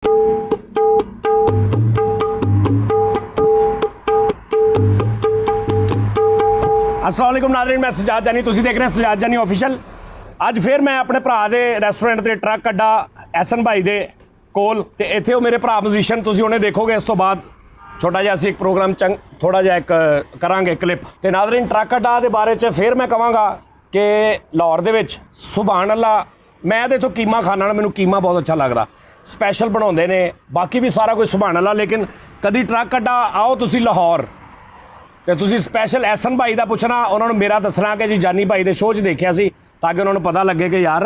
अस्सलाम वालेकुम नाज़रीन, मैं सजाद जानी, तुसीं देख रहे हैं सजाद जानी ऑफिशियल। ਅੱਜ ਫਿਰ मैं अपने भरा के रेस्टोरेंट से ट्रक कड्डा एसन भाई के कोल ते इत्थे वो मेरे भरा म्यूजिशियन तुसीं उन्हें देखोगे। इस तो बाद छोटा जिहा असीं एक प्रोग्राम थोड़ा जिहा एक करांगे क्लिप। ते नाज़रीन ट्रक कड्डा के बारे च फिर मैं कहांगा कि लाहौर दे विच सुभान अल्लाह, मैं तो इत्थों कीमा खाना ना, मैनूं कीमा बहुत अच्छा लगदा, स्पैशल बनाउंदे ने, बाकी भी सारा कुछ सुभान अल्लाह। लेकिन कदी ट्रक कड्डा आओ तुसीं लाहौर तो तुसीं स्पैशल एसन भाई का पुछना, उन्होंने मेरा दसना कि जी जानी भाई के शो च देखा सी, ताकि उन्होंने पता लगे कि यार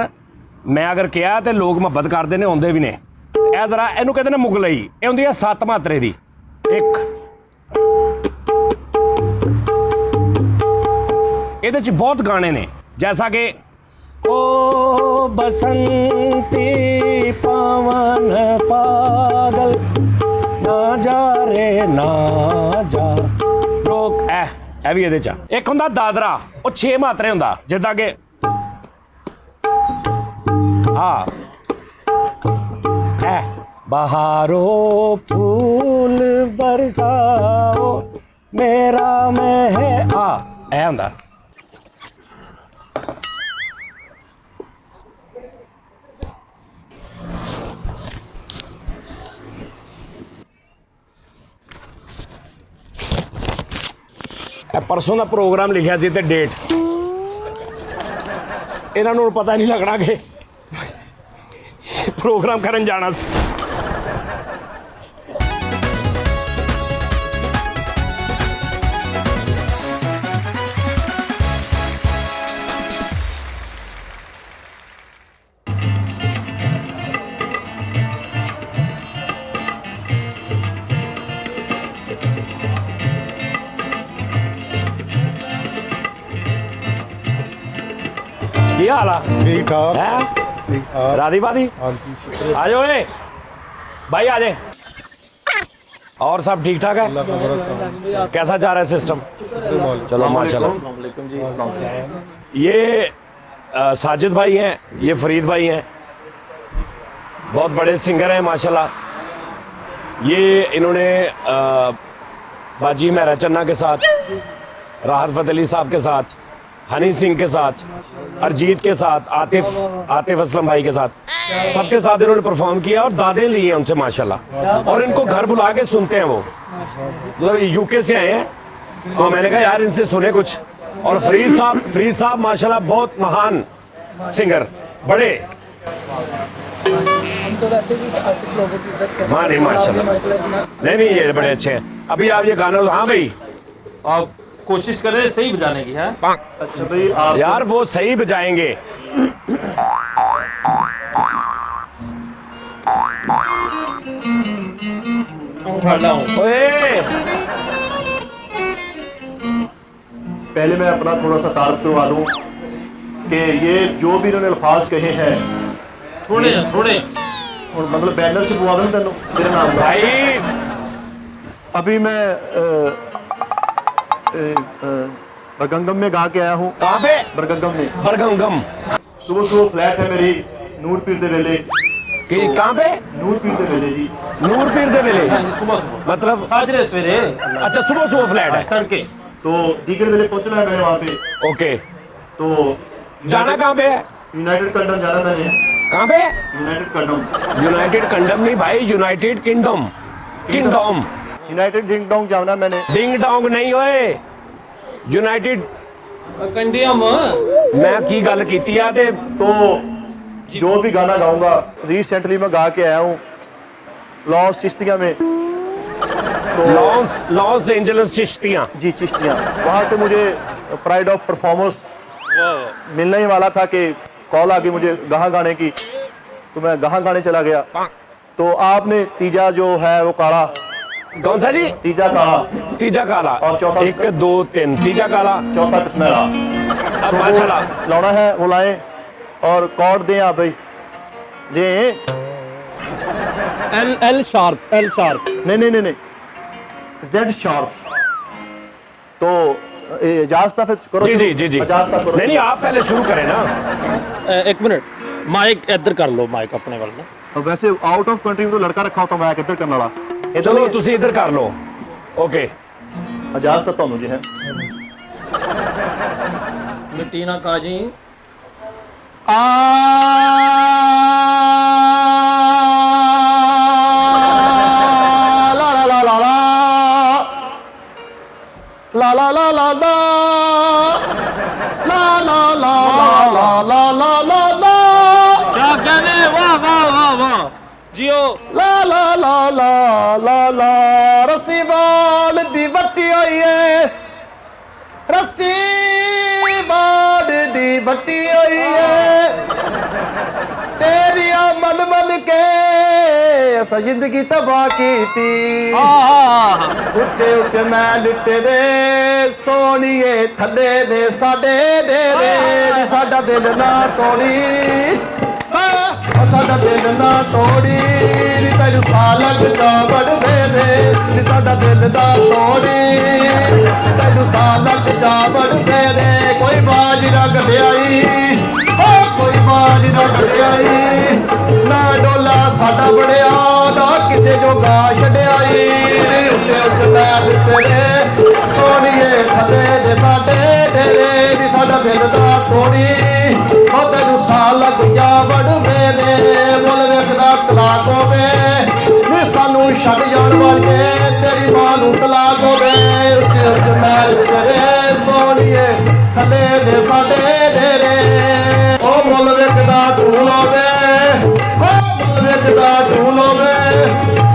मैं अगर कहा तो लोग मुहब्बत करते हैं, आउंदे भी ने। ए जरा इनू कहते हैं मुगलई, ये होंदी है 7 मात्रे की। एक ये बहुत गाने ने, जैसा कि ओ बसंती पवन पागल ना जा रे ना जा लोग ए भी ये च। एक होंदा दादरा, वो 6 मात्रे होंदा, जिद्दां कि हाँ ए बहारो फूल बरसाओ मेरा में है ए होंदा। परसों का प्रोग्राम लिखा जी, डेट इन्हों पता नहीं लगना कि प्रोग्राम करन जाना सी। की हाल आ? ठीक ठाक है राधी बाधी आ जाओ भाई, आ जाए। और सब ठीक ठाक है? कैसा जा रहा है सिस्टम? चलो माशाल्लाह। ये साजिद भाई हैं, ये फरीद भाई हैं, बहुत बड़े सिंगर हैं माशाल्लाह। ये इन्होंने बाजी मेहरा चन्ना के साथ, राहत फतेह अली साहब के साथ, हनी सिंह के साथ, अरजीत के साथ, आतिफ असलम भाई के साथ, सबके साथ इन्होंने परफॉर्म किया और दादे लिए हैं उनसे माशाल्लाह। और इनको घर बुला के सुनते हैं, वो मतलब यूके से आए हैं, तो मैंने कहा यार इनसे सुने कुछ। और फरीद साहब माशाल्लाह बहुत महान सिंगर, बड़े नहीं माशाल्लाह, नहीं ये बड़े अच्छे हैं। अभी आप ये गाना, हाँ भाई आप कोशिश कर रहे हैं सही बजाने की है। अच्छा भाई आप यार वो सही बजाएंगे। पहले मैं अपना थोड़ा सा तारीफ करवा दूं कि ये जो भी इन्होंने अल्फाज कहे हैं थोड़े और मतलब बैनर से बुआ दूं तेरे नाम का भाई। अभी मैं बरगंगम में गा के आया हूँ। कहाँ पे? बरगंगम में। बरगंगम सुबह फ्लैट है मेरी नूर पीर दे वेले। कहाँ पे? नूर पीर दे वेले जी। नूर पीर दे वेले सुबह मतलब साजरे सवेरे। अच्छा सुबह फ्लैट है तड़के। तो दीगर वेले पहुंचना है मैंने वहाँ पे। ओके, तो जाना कहाँ पे है? यूनाइटेड किंगडम जाना मैंने। कहाँ पे? United kingdom. यूनाइटेड किंगडम नहीं भाई, United kingdom. United ding dong जाना मैंने। डिंग डोंग नहीं होए, यूनाइटेड कंडियम। मैं की गल कीती है ते तो जो भी गाना गाऊंगा, रिसेंटली मैं गा के आया हूँ लॉस चिश्तिया में। तो लॉस एंजलिस चिश्तियाँ जी, चिश्तियाँ, वहाँ से मुझे प्राइड ऑफ परफॉर्मेंस मिलने ही वाला था कि कॉल आ गई मुझे गाना गाने की, तो मैं गाना गाने चला गया। तो आपने तीजा जो है वो काला, कौन सा जी? तीजा काला, तीजा काला और चौथा 1 2 3 तीजा काला, चौथा कसमेला। अब माशाल्लाह लाना है वो लाएं और कॉर्ड दें आप भाई जे। एल शार्प नहीं जेड शार्प। तो इजाजत फिर करो। जी इजाजत करो। नहीं आप पहले शुरू करें ना। एक मिनट, माइक इधर कर लो, माइक अपने वाल में। वैसे आउट ऑफ कंट्री में तो लड़का रखा होता मैं किधर करने वाला इधर ਚਲੋ नहीं है। ਤੁਸੀਂ ਇੱਧਰ ਕਰ ਲਓ ਓਕੇ इजाजत है ਤੁਹਾਨੂੰ जी है मिट्टी ना काजी ला ला ला ला ला ला ला ला ला ला ला ला ला ला ला ला ला ला क्या कहने वाह वाह वाह वाह जियो ला ला ला ला ला ला रस्सी बाल दी वट्टी होई है रस्सी बाल दी वट्टी होई है तेरिया मन मन के असा जिंदगी तबाह कीती ਉੱਚੇ ਉੱਚੇ ਮੈਲ ਤੇਰੇ ਸੋਹਣੀਏ ਥੱਲੇ ਦੇ ਸਾਡੇ ਡੇਰੇ ਨੀ ਸਾਡਾ ਦਿਲ ਨਾ ਤੋੜੀ ਹਾਂ ਸਾਡਾ ਦਿਲ ਨਾ ਤੋੜੀ ਨੀ ਤੈਨੂੰ ਸਾਲਕ ਚਾਵੜ ਦੇ ਨੀ ਸਾਡਾ ਦਿਲ ਨਾ ਤੋੜੀ ਤੈਨੂੰ ਸਾਲਕ ਚਾਵੜ ਦੇ ਕੋਈ ਬਾਜ ਨਾ ਕੱਢਿਆਈ ਕੋਈ ਬਾਜ ਨਾ ਕੱਢਿਆਈ ਨਾ ਡੋਲਾ ਸਾਡਾ ਬੜਿਆ ਨਾ ਕਿਸੇ ਜੋ ਗਾ ਛੱਡਿਆਈ ਉੱਚੇ ਉੱਚੇ ਮੈਲ ਤੇਰੇ ਸੋਹਣੀਏ ਥੱਲੇ ਦੇ ਸਾਡੇ ਡੇਰੇ ਨੀ ਸਾਡਾ ਦਿਲ ਦਾ ਤੋੜੀ ਉਹ ਤੈਨੂੰ ਸਾਲ ਲੱਗ ਜਾ ਵੜ ਮੇਰੇ ਬੋਲ ਵੇਖਦਾ ਤਲਾਕ ਹੋਵੇ ਨੀ ਸਾਨੂੰ ਛੱਡ ਜਾਣ ਵਾਲੀਏ ਤੇਰੀ ਮਾਂ ਨੂੰ ਤਲਾਕ ਹੋਵੇ ਉੱਚੇ ਉੱਚੇ ਮੈਲ ਤੇਰੇ ਸੋਹਣੀਏ ਥੱਲੇ ਦੇ ਸਾਡੇ ਡੇਰੇ ਉਹ ਮੁੱਲ ਵੇਖਦਾ ਢੂਲ ਹੋਵੇ ਵੇਖਦਾ ਢੂਲ ਹੋਵੇ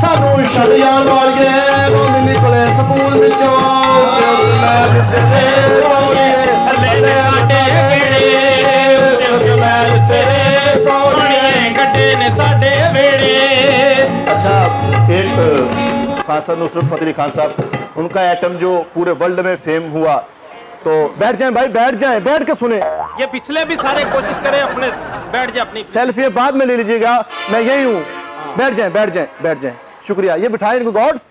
ਸਾਨੂੰ ਛੱਡ ਜਾਣ ਵਾਲੀਏ ਰੋਂਦੀ ਨਿਕਲੇ ਸਕੂਲ ਵਿੱਚੋਂ ਮੈਂ ਤੇਰੇ ਤੋੜੀਏ ਥੱਲੇ ਦੇ ਸਾਡੇ ਵੇੜੇ ਮੈਂ ਤੇਰੇ ਤੋੜੀਏ ਕੱਢੇ ਨੇ ਸਾਡੇ ਵੇੜੇ अच्छा एक खान साहब नुसरत फतेह अली खान साहब उनका एटम जो पूरे वर्ल्ड में फेम हुआ तो बैठ जाएं भाई बैठ जाएं बैठ के सुने ये पिछले भी सारे कोशिश करें अपने बैठ जाए अपनी सेल्फी बाद में ले लीजिएगा मैं यही हूँ बैठ जाएं बैठ जाएं बैठ जाएं शुक्रिया ये बिठाएं इनको गॉड्स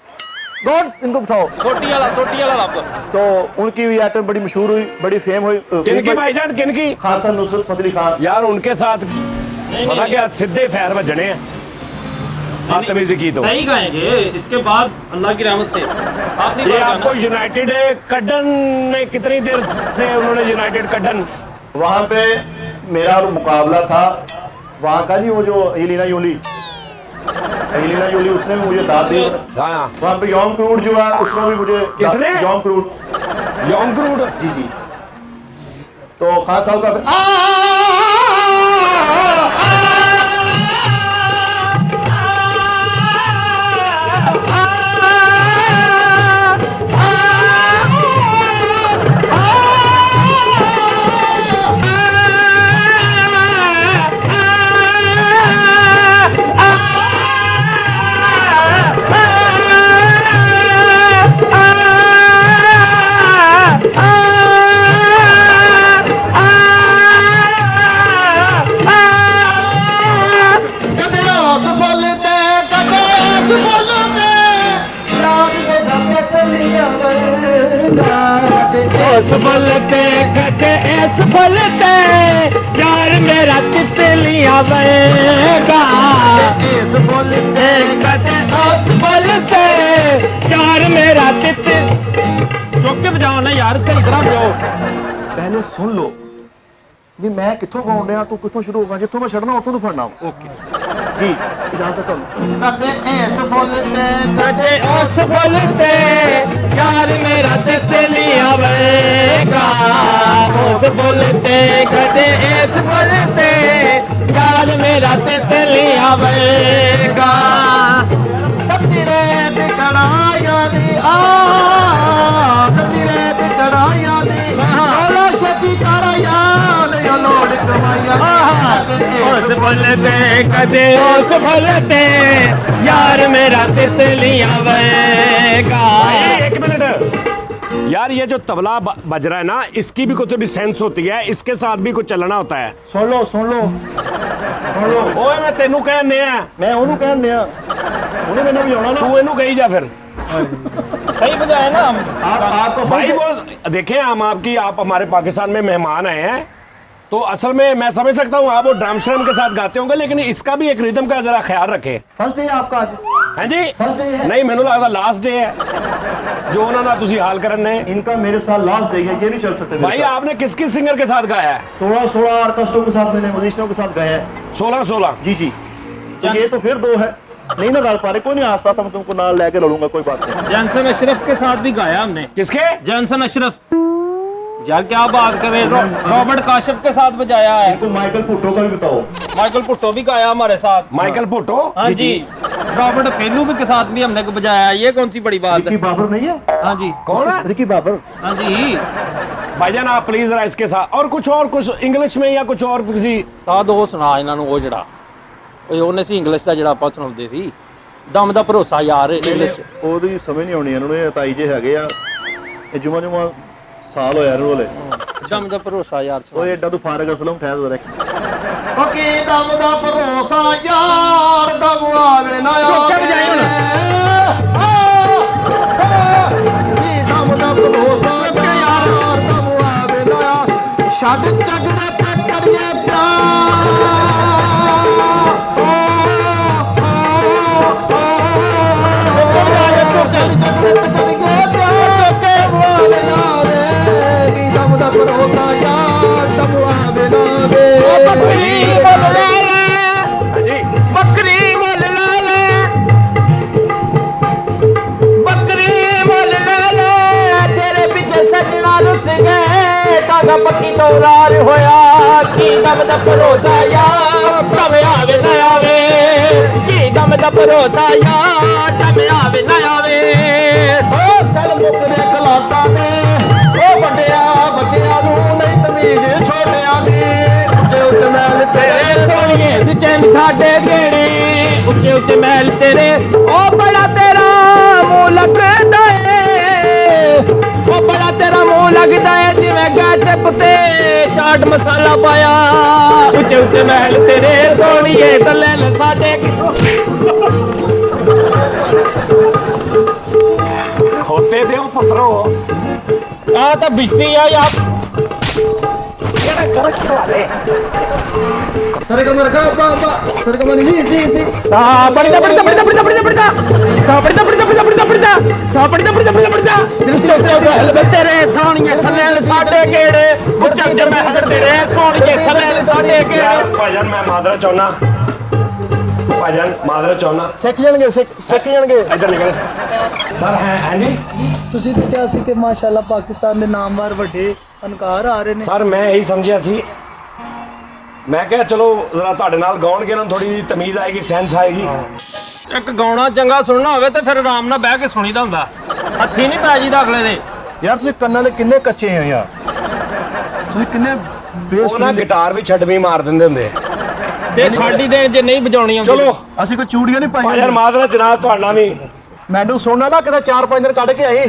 गॉड्स इनको बिठाओ छोटी वाला आपको तो उनकी भी एटम बड़ी मशहूर हुई बड़ी फेम हुई किनकी भाईजान किनकी खान साहब नुसरत फतेह अली खान यार उनके साथ पता क्या सीधे फैर बजने हैं बदतमीजी की तो सही गाएंगे इसके बाद अल्लाह की रहमत से आखिरी ये बार आपको गाना। यूनाइटेड कड्डन में कितनी देर से उन्होंने यूनाइटेड कड्डन वहाँ पे मेरा मुकाबला था वहाँ का नहीं वो जो एलिना योली उसने भी मुझे दाद दी हाँ वहाँ पे यौम क्रूड जो है उसमें भी मुझे किसने? यौम क्रूड यौम क्रूड जी जी तो खान साहब का फिर उस फल ते कदे इस फल ते यार मेरा तितलियां बहेगा इस फुल ते कदे उस फल ते यार मेरा तितल चौक के बजाओ ना यार सही तरह बजाओ पहले सुन लो ਵੀ ਮੈਂ ਕਿੱਥੋਂ ਗਾਉਣ ਰਿਹਾ ਤੂੰ ਕਿੱਥੋਂ ਸ਼ੁਰੂ ਹੋਗਾ ਜਿੱਥੋਂ ਮੈਂ ਛੱਡਣਾ ਉੱਥੋਂ ਤੋਂ ਫੜਨਾ ओके ਜੀ ਇਜਾਜ਼ਤ ਤੁਹਾਨੂੰ ਕਦੇ ਇਸ ਫੁੱਲ ਤੇ कदे उस फल ते यार मेरा तितलियां बहेगा उस फल ते कदे इस फल ते यार मेरा तितलियां बहेगा ਤਤੀਰੇ ਤੇ ਕੜਾਈਆਂ ਦੀ ਤਤੀਰੇ ਤੇ ਕੜਾਈਆਂ ਦੀ ਕਾਲਾ ਛੇਤੀ ਕਰਾਇਆ ਨਹੀਂ ਲੋੜ ਕਮਾਈਆਂ उस फल ते कदे उस फल ते यार मेरा तितलियां बहेगा एक मिनट यार ये जो तबला बज रहा है ना इसकी भी कुछ भी सेंस होती है इसके साथ भी कुछ चलना होता है ਸੁਣ ਲਓ ओए मैं तेनू कहने आ ਮੈਂ ਉਹਨੂੰ ਕਹਿਣ ਦਿਆਂ ਉਹਨੇ ਮੈਨੂੰ ਵਜਾਉਣਾ ਨਾ तू इनू कही जा फिर सही बजाए ना हम आपको भाई वो देखें हम आपकी आप हमारे पाकिस्तान में मेहमान आए हैं तो असल में मैं समझ सकता हूँ आप वो ड्रम श्रम के साथ गाते होंगे, लेकिन इसका भी एक रिदम का जरा ख्याल रखें। फर्स्ट डे है आपका आज? हाँ जी, फर्स्ट डे है? नहीं मैंने लगता लास्ट डे है जो उन्होंने तुसी हाल करने। इनका मेरे साथ लास्ट डे है, ये नहीं चल सकते मेरे भाई साथ। आपने किस किस सिंगर के साथ गाया है? 16 आर्टिस्टों के साथ, मैंने म्यूजिशियनों के साथ गाया है। 16 जी जी, तो ये तो फिर 2 है, नहीं ना डाल पा रहे। कोई नहीं, आस्ता था मैं तुमको नाल लेके लड़ूंगा, कोई बात नहीं। जॉनसन अशरफ के साथ भी गाया हमने। किसके? जॉनसन अशरफ, यार क्या बात कर रहे हो। रॉबर्ट काशिफ के साथ बजाया है। इनको माइकल भुट्टो का भी बताओ। माइकल भुट्टो भी गाया हमारे साथ। माइकल भुट्टो? हाँ जी। रॉबर्ट फेलू भी के साथ भी हमने बजाया। ये कौन सी बड़ी बात रिकी है। बाबर नहीं है? हाँ जी। कौन है? रिकी बाबर। हाँ जी। भाईजान आप प्लीज जरा इसके साथ और कुछ इंग्लिश में या कुछ और किसी ਤਾਂ ਦੋ ਸੁਣਾ ਇਹਨਾਂ ਨੂੰ ਉਹ ਜਿਹੜਾ ਉਹਨੇ ਸੀ ਇੰਗਲਿਸ਼ ਦਾ ਜਿਹੜਾ ਆਪਾਂ ਸੁਣਾਉਂਦੇ ਸੀ ਦਮ ਦਾ ਭਰੋਸਾ ਯਾਰ ਇੰਗਲਿਸ਼ ਉਹਦੀ ਸਮਝ ਨਹੀਂ ਆਉਣੀ ਇਹਨਾਂ ਨੂੰ। ਇਹ ਤਾਈ ਜੇ ਹੈਗੇ ਆ, ਇਹ ਜੁਮਾ ਸਾਲ ਹੋਇਆ ਇਹਨੂੰ ਹਲੇ। ਦਮ ਦਾ ਭਰੋਸਾ ਯਾਰ ਓਏ ਐਡਾ ਤੂੰ ਫਾਰਗ ਅਸਲਮ ਠਹਿਰ ਜ਼ਰਾ। ਓ ਕੀ ਦਮ ਦਾ ਭਰੋਸਾ ਯਾਰ, ਦਮ ਆਵੇ ਨਾ ਆਵੇ। ਕੀ ਦਮ ਦਾ ਭਰੋਸਾ ਯਾਰ, ਦਮ ਆਵੇ ਨਾ। ਛੱਡ ਝਗੜਾ ਤੇ ਕਰੀਏ ਬੱਕਰੀ ਮੁੱਲ ਲੈ ਲੈ, हाँ जी ਬੱਕਰੀ ਮੁੱਲ ਲੈ ਲੈ, ਬੱਕਰੀ ਮੁੱਲ ਲੈ ਲੈ, ਤੇਰੇ ਪਿੱਛੇ ਸਜਣਾ ਰੁੱਸ ਗਏ, ਤਾਗਾ ਪੱਕੀ ਤੋਂ ਰਾਰ ਹੋਇਆ, ਕੀ ਦਮ ਦਾ ਭਰੋਸਾ ਯਾਰ, ਦਮ ਆਵੇ ਨਾ ਆਵੇ, ਕੀ ਦਮ ਦਾ ਭਰੋਸਾ ਯਾਰ, ਦਮ ਆਵੇ ਨਾ ਆਵੇ। ਸਲ ਮੁਕਰੇ ਕਲਾਤਾਂ ਦੇ, ਉਹ ਵੱਡਿਆ ਬੱਚਿਆਂ ਨੂੰ ਨਹੀਂ ਤਮੀਜ਼ ਛੋਟਿਆਂ ਦੀ। ਉੱਚੇ ਉੱਚੇ ਮਹਿਲ ਤੇਰੇ ਸੋਹਣੀਏ ਦੀ ਚੈਨ ਸਾਡੇ ਗੇੜੇ, ਉੱਚੇ ਉੱਚੇ ਮਹਿਲ ਤੇਰੇ, ਉਹ ਬੜਾ ਤੇਰਾ ਮੂੰਹ ਲੱਗਦਾ ਏ, ਉਹ ਬੜਾ ਤੇਰਾ ਮੂੰਹ ਲੱਗਦਾ ਏ, ਜਿਵੇਂ ਗਾਚਪ ਤੇ ਚਾਟ ਮਸਾਲਾ ਪਾਇਆ। ਉੱਚੇ ਉੱਚੇ ਮਹਿਲ ਤੇਰੇ ਸੋਹਣੀਏ ਤੱਲੇ ਲੈ ਸਾਡੇ। खोते दे पुत्रो ਆ ਤਾਂ ਬਿਜਤੀ ਆ ਯਾਰ। सरगमरगा बाबा सरगमन जी ਸਾ ਪੜਦਾ ਪੜਦਾ ਪੜਦਾ ਪੜਦਾ ਪੜਦਾ ਪੜਦਾ ਸਾ ਪੜਦਾ ਪੜਦਾ ਪੜਦਾ ਪੜਦਾ ਪੜਦਾ ਸਾ ਪੜਦਾ ਪੜਦਾ ਪੜਦਾ ਪੜਦਾ ਤੇਰੇ ਸੋਹਣੀਏ ਥੱਲੇ ਸਾਡੇ ਕਿਹੜੇ ਉੱਚੇ ਉੱਚੇ ਮਹਿਲ ਤੇਰੇ ਸੋਹਣੀਏ ਥੱਲੇ ਸਾਡੇ ਕਿਹੜੇ। भाईजान मैं मादरा चाहना, भाईजान मादरा चाहना सिख जाणगे इधर निकल सर हैं जी। ਤੁਸੀਂ ਕਿਹਾ ਸੀ ਕਿ ਮਾਸ਼ਾਅੱਲਾ ਪਾਕਿਸਤਾਨ ਦੇ ਨਾਮਵਰ ਵੱਡੇ ਫਨਕਾਰ ਆ ਰਹੇ ਨੇ। ਸਰ ਮੈਂ ਇਹੀ ਸਮਝਿਆ ਸੀ, ਮੈਂ ਕਿਹਾ ਚਲੋ ਜ਼ਰਾ ਤੁਹਾਡੇ ਨਾਲ ਗਾਉਣਗੇ ਨਾ ਥੋੜੀ ਜਿਹੀ ਤਮੀਜ਼ ਆਏਗੀ, ਸੈਂਸ ਆਏਗੀ। ਇੱਕ ਗਾਉਣਾ ਚੰਗਾ ਸੁਣਨਾ ਹੋਵੇ ਤੇ ਫਿਰ ਆਰਾਮ ਨਾਲ ਬਹਿ ਕੇ ਸੁਣੀਦਾ ਹੁੰਦਾ, ਹੱਥੀ ਨਹੀਂ ਪੈ ਜੀਦਾ ਅਗਲੇ ਦੇ। ਯਾਰ ਤੁਸੀਂ ਕੰਨਾਂ ਦੇ ਕਿੰਨੇ ਕੱਚੇ ਹੋ ਯਾਰ, ਤੁਸੀਂ ਕਿੰਨੇ ਉਹ ਨਾ ਬੇਸੁਰੀ। ਗਿਟਾਰ ਵੀ ਛੱਡਵੀਂ ਮਾਰ ਦਿੰਦੇ ਹੁੰਦੇ। ਤੇ ਸਾਡੀ ਦੇਣ ਜੇ ਨਹੀਂ ਵਜਾਉਣੀ ਆਉਂਦੀ। ਚਲੋ ਅਸੀਂ ਕੋਈ ਚੂੜੀਆਂ ਨਹੀਂ ਭਾਈਜਾਨ ਪਾਈਆਂ। ਮਾਦਰਾ ਜਨਾਬ ਤੁਹਾਡਾ ਵੀ ਮੈਨੂੰ ਸੁਣਨਾ ਨਾ ਕਿਤੇ 4-5 ਦਿਨ ਕੱਢ ਕੇ ਆਏ।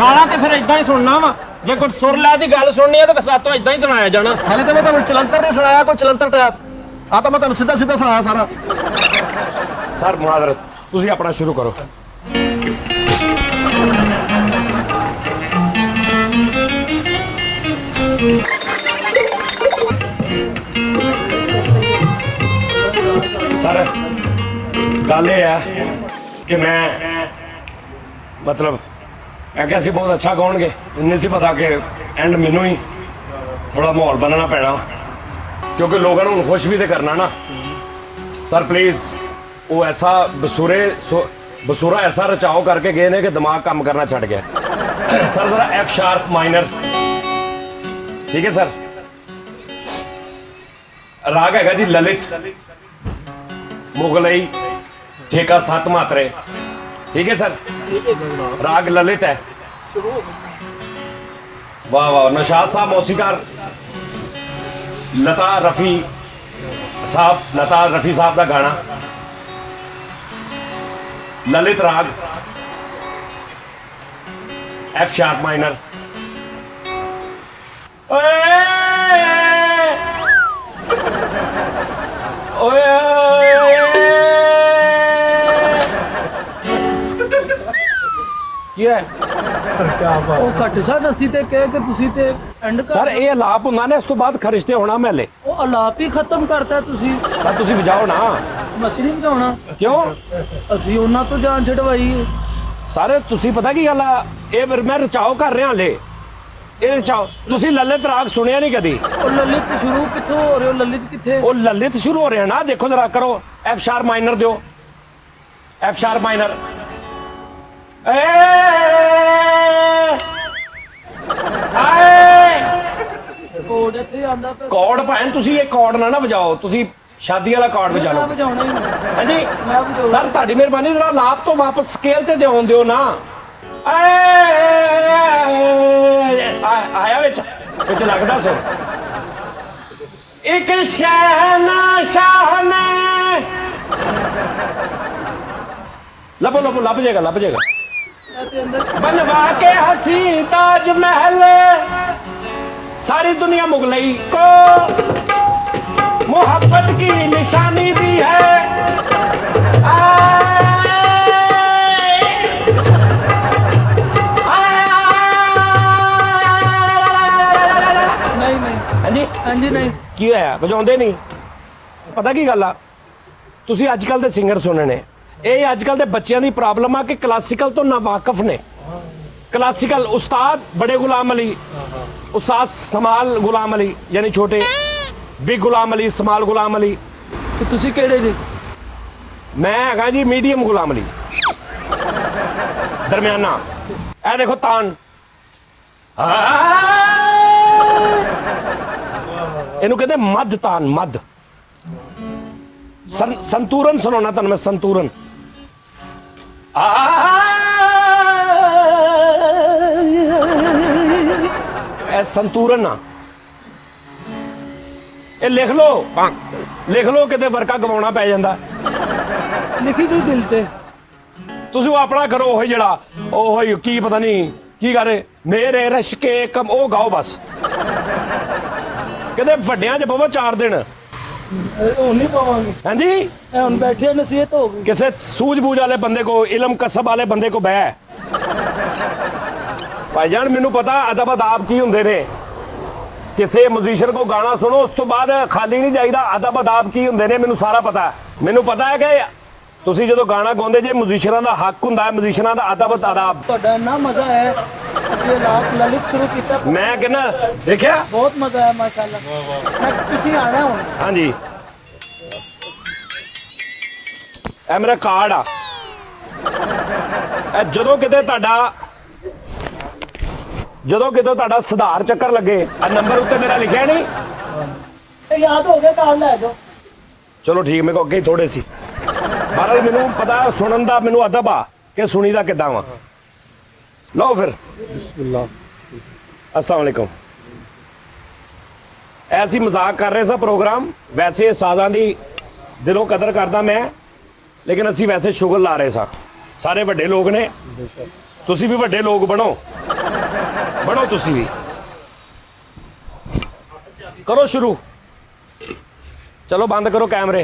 ਗਾਣਾ ਤੇ ਫਿਰ ਇਦਾਂ ਹੀ ਸੁਣਨਾ ਵਾ। ਜੇ ਕੋਈ ਸੁਰ ਲੈ ਦੀ ਗੱਲ ਸੁਣਨੀ ਹੈ ਤਾਂ ਸਾਤੋਂ ਇਦਾਂ ਹੀ ਸੁਣਾਇਆ ਜਾਣਾ। ਹਾਲੇ ਤਾਂ ਮੈਂ ਤੁਹਾਨੂੰ ਚਲੰਤਰ ਨਹੀਂ ਸੁਣਾਇਆ, ਕੋਈ ਚਲੰਤਰ ਟੈਪ ਆ ਤਾਂ ਮੈਂ ਤੁਹਾਨੂੰ ਸਿੱਧਾ ਸੁਣਾਇਆ ਸਾਰਾ। ਸਰ ਮਾਦਰਾ ਤੁਸੀਂ ਆਪਣਾ ਸ਼ੁਰੂ ਕਰੋ। ਸਰ ਗੱਲ ਇਹ ਹੈ ਕਿ ਮੈਂ ਮਤਲਬ ਮੈਂ ਕਿਹਾ ਸੀ ਬਹੁਤ ਅੱਛਾ ਗਾਉਣਗੇ, ਨਹੀਂ ਸੀ ਪਤਾ ਕਿ ਐਂਡ ਮੈਨੂੰ ਹੀ ਥੋੜਾ ਮਾਹੌਲ ਬਣਾਉਣਾ ਪੈਣਾ, ਕਿਉਂਕਿ ਲੋਕਾਂ ਨੂੰ ਖੁਸ਼ ਵੀ ਤੇ ਕਰਨਾ ਨਾ। ਸਰ ਪਲੀਜ਼ ਉਹ ਐਸਾ ਬਸੂਰਾ ਐਸਾ ਰਚਾਓ ਕਰਕੇ ਗਏ ਨੇ ਕਿ ਦਿਮਾਗ ਕੰਮ ਕਰਨਾ ਛੱਡ ਗਿਆ। ਸਰ ਜ਼ਰਾ ਐਫ ਸ਼ਾਰਪ ਮਾਈਨਰ, ਠੀਕ ਹੈ ਸਰ। ਰਾਗ ਹੈਗਾ ਜੀ ਲਲਿਤ, ਮੁਗਲਈ, ਠੇਕਾ 7 ਮਾਤਰੇ, ठीक है सर। राग ललित है। वाह वाह, नशाद साहब मौसीकार, लता रफी साहब का गाना ललित राग एफ शार्प माइनर। ਕੀ ਹੈ ਉਹ ਘੱਟ ਸਨ ਅਸੀਂ ਤੇ ਕਹਿ ਕੇ ਤੁਸੀਂ ਤੇ ਐਂਡ ਸਰ ਇਹ ਅਲਾਪ ਹੁੰਦਾ ਨਾ, ਇਸ ਤੋਂ ਬਾਅਦ ਖਰਿਸ਼ਤੇ ਹੋਣਾ ਮਹੱਲੇ। ਉਹ ਅਲਾਪ ਹੀ ਖਤਮ ਕਰਤਾ ਤੁਸੀਂ। ਸਰ ਤੁਸੀਂ ਵਜਾਓ ਨਾ। ਮਸੀਂ ਨਹੀਂ ਵਜਾਉਣਾ, ਕਿਉਂ ਅਸੀਂ ਉਹਨਾਂ ਤੋਂ ਜਾਨ ਛਡਵਾਈ ਹੈ। ਸਾਰੇ ਤੁਸੀਂ ਪਤਾ ਕੀ ਗੱਲ ਆ, ਇਹ ਮੈਂ ਰਚਾਓ ਕਰ ਰਿਹਾ ਹਲੇ। ਇਹ ਰਚਾਓ ਤੁਸੀਂ ਲਲਿਤ ਰਾਗ ਸੁਣਿਆ ਨਹੀਂ ਕਦੀ? ਉਹ ਲਲਿਤ ਸ਼ੁਰੂ ਕਿੱਥੋਂ ਹੋ ਰਹੇ ਹੋ? ਲਲਿਤ ਕਿੱਥੇ? ਉਹ ਲਲਿਤ ਸ਼ੁਰੂ ਹੋ ਰਿਹਾ ਨਾ, ਦੇਖੋ ਜਰਾ ਕਰੋ। ਐਫ ਸ਼ਾਰਪ ਮਾਈਨਰ ਦਿਓ, ਐਫ ਸ਼ਾਰਪ ਮਾਈਨਰ। ਕੋਡ ਇੱਥੇ ਆਂਦਾ ਪਿਆ। ਕੋਡ ਭੈਣ ਤੁਸੀਂ ਇਹ ਕੋਡ ਨਾ ਵਜਾਓ, ਤੁਸੀਂ ਸ਼ਾਦੀ ਵਾਲਾ ਕਾਰਡ ਵਜਾ ਮੈਂ ਲਓ। ਵਜਾਉਣਾ ਹੀ ਨਹੀਂ। ਹਾਂਜੀ ਮੈਂ ਵਜਾਉਣਾ। ਸਰ ਤੁਹਾਡੀ ਮਿਹਰਬਾਨੀ, ਜਰਾ ਲਾਭ ਤੋਂ ਵਾਪਸ ਸਕੇਲ ਤੇ ਦਿਉਣ ਦਿਓ ਨਾ। ਆਇਆ ਵਿੱਚ ਲੱਗਦਾ ਸੁਰ। ਇੱਕ ਸ਼ਹਿਨशाह ਨੇ ਲੱਭ ਜਾਏਗਾ ਇਹਦੇ ਅੰਦਰ बनवा के हसी ताज महल सारी दुनिया मुगलई को मोहब्बत की निशानी दी है। ਨਹੀਂ ਹਾਂਜੀ ਹਾਂਜੀ ਨਹੀਂ। ਕੀ ਹੋਇਆ, ਵਜਾਉਂਦੇ ਨਹੀਂ? ਪਤਾ ਕੀ ਗੱਲ ਆ, ਤੁਸੀਂ ਅੱਜ ਕੱਲ ਦੇ ਸਿੰਗਰ ਸੁਣਨੇ ਨੇ, ਇਹ ਅੱਜ ਕੱਲ ਦੇ ਬੱਚਿਆਂ ਦੀ ਪ੍ਰੋਬਲਮ ਆ ਕਿ ਕਲਾਸੀਕਲ ਤੋਂ ਨਾਵਾਕਫ ਨੇ। ਕਲਾਸੀਕਲ ਉਸਤਾਦ ਬੜੇ ਗੁਲਾਮ ਅਲੀ, ਉਸਤਾਦ ਸਮਾਲ ਗੁਲਾਮ ਅਲੀ, ਯਾਨੀ ਛੋਟੇ ਬਿਗ ਗੁਲਾਮ ਅਲੀ, ਸਮਾਲ ਗੁਲਾਮ ਅਲੀ। ਤੇ ਤੁਸੀਂ ਕਿਹੜੇ ਜੀ? ਮੈਂ ਹੈਗਾ ਜੀ ਮੀਡੀਅਮ ਗੁਲਾਮ ਅਲੀ, ਦਰਮਿਆਨਾ। ਇਹ ਦੇਖੋ ਤਾਨ, ਇਹਨੂੰ ਕਹਿੰਦੇ ਮੱਧ ਤਾਨ, ਮੱਧ। ਸੰਤੂਰਨ ਸੁਣਾਉਣਾ ਤੁਹਾਨੂੰ ਮੈਂ, ਸੰਤੂਰਨ। ਇਹ ਸੰਤੂਰਨ ਆ, ਇਹ ਲਿਖ ਲਓ ਕਿਤੇ ਵਰਕਾ ਗਵਾਉਣਾ ਪੈ ਜਾਂਦਾ। ਲਿਖੀ ਕੋਈ ਦਿਲ ਤੇ। ਤੁਸੀਂ ਉਹ ਆਪਣਾ ਕਰੋ, ਉਹ ਜਿਹੜਾ ਉਹ ਕੀ ਪਤਾ ਨਹੀਂ ਕੀ ਕਰੇ, ਮੇਰੇ ਰਸ਼ਕੇ ਕਮ, ਉਹ ਗਾਓ ਬਸ। ਕਿਤੇ ਵੱਡਿਆਂ 'ਚ ਪਵੋ 4 ਦਿਨ। ਹੁਣ ਨਹੀਂ ਪਾਵਾਂਗੇ। ਹਾਂਜੀ ਇਹ ਹੁਣ ਬੈਠੇ ਨਸੀਹਤ ਹੋ ਗਈ। ਕਿਸੇ ਸੂਝ-ਬੂਝ ਵਾਲੇ ਬੰਦੇ ਕੋ, ਇਲਮ ਕਸਬ ਵਾਲੇ ਬੰਦੇ ਕੋ ਬਹਿ। ਭਾਈਜਾਨ ਮੈਨੂੰ ਪਤਾ ਅਦਬ ਅਦਾਬ ਕੀ ਹੁੰਦੇ ਨੇ। ਕਿਸੇ ਮਿਊਜ਼ੀਸ਼ੀਅਨ ਕੋ ਗਾਣਾ ਸੁਣੋ, ਉਸ ਤੋਂ ਬਾਅਦ ਖਾਲੀ ਨਹੀਂ ਜਾਈਦਾ। ਅਦਬ ਅਦਾਬ ਕੀ ਹੁੰਦੇ ਨੇ ਮੈਨੂੰ ਸਾਰਾ ਪਤਾ। ਮੈਨੂੰ ਪਤਾ ਹੈ ਕਿ ਤੁਸੀਂ ਜਦੋਂ ਗਾਣਾ ਗਾਉਂਦੇ ਜੇ ਮਿਊਜ਼ੀਸ਼ੀਅਨਾਂ ਦਾ ਹੱਕ ਹੁੰਦਾ ਹੈ, ਮਿਊਜ਼ੀਸ਼ੀਅਨਾਂ ਦਾ ਅਦਬ ਅਦਾਬ। ਤੁਹਾਡਾ ਇੰਨਾ ਮਜ਼ਾ ਹੈ, ਅਸੀਂ ਲਲਿਤ ਸ਼ੁਰੂ ਕੀਤਾ। ਮੈਂ ਕਹਿੰਦਾ ਦੇਖਿਆ ਬਹੁਤ ਮਜ਼ਾ ਆਇਆ ਮਾਸ਼ਾਅੱਲਾ। ਨੈਕਸਟ ਤੁਸੀਂ ਆਣਾ ਹੁਣ। ਹਾਂਜੀ ਇਹ ਮੇਰਾ ਕਾਰਡ ਆ। ਇਹ ਜਦੋਂ ਕਿਤੇ ਤੁਹਾਡਾ ਸੁਧਾਰ ਚੱਕਰ ਲੱਗੇ, ਆ ਨੰਬਰ ਉੱਤੇ ਮੇਰਾ ਲਿਖਿਆ ਨਹੀਂ? ਇਹ ਯਾਦ ਹੋ ਗਿਆ, ਕਾਲ ਲੈ ਜਾਓ। ਚਲੋ ਠੀਕ, ਮੇਰੇ ਕੋ ਅੱਗੇ ਹੀ ਥੋੜੇ ਸੀ। ਬਹਰਾਲ ਮੈਨੂੰ ਪਤਾ ਸੁਣਨ ਦਾ, ਮੈਨੂੰ ਅਦਬ ਆ ਕਿ ਸੁਣੀ ਦਾ ਕਿੱਦਾਂ ਵਾ। ਲਓ ਫਿਰ बिस्मिल्लाह। अस्सलाम वालेकुम। ऐसी मजाक कर रहे सा प्रोग्राम, वैसे साज़ां दी दिलों कदर करदा मैं, लेकिन असी वैसे शुगर ला रहे सा। सारे वड्डे लोग ने, तुसी भी वड्डे लोग बनो तुसी भी। करो शुरू, चलो बंद करो कैमरे।